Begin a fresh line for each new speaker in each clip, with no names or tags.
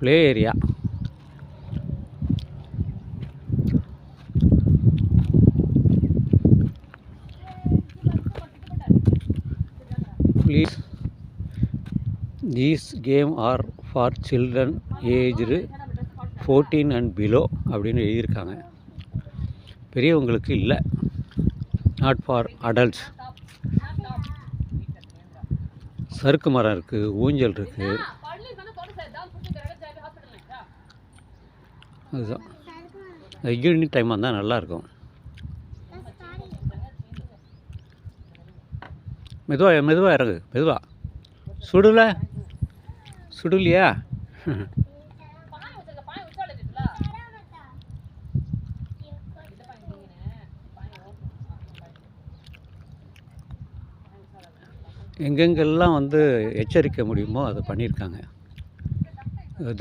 Play area. Please, these game are for children aged 14 and below அப்படின்னு எழுதியிருக்காங்க. பெரியவங்களுக்கு இல்லை, நாட் ஃபார் அடல்ட்ஸ். சறுக்கு மரம் இருக்குது, ஊஞ்சல் இருக்குது. அதுதான் ஈவினிங் டைமாக இருந்தால் நல்லாயிருக்கும். மெதுவாக இறங்கு, மெதுவாக. சுடலையா? எங்கெங்கெல்லாம் வந்து எச்சரிக்க முடியுமோ அதை பண்ணியிருக்காங்க.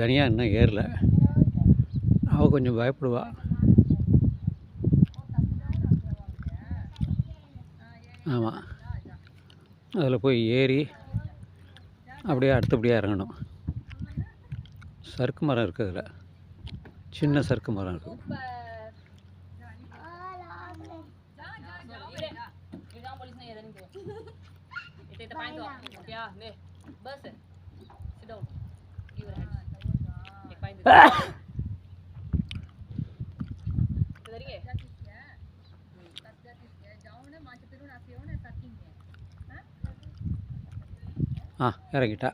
தனியாக இன்னும் ஏறல, அவள் கொஞ்சம் பயப்படுவா. ஆமாம், அதில் போய் ஏறி அப்படியே அடுத்தபடியாக இறங்கணும். சறுக்கு மரம் இருக்குது, அதில் சின்ன சறுக்கு மரம் இருக்குது. இறங்கிட்டா.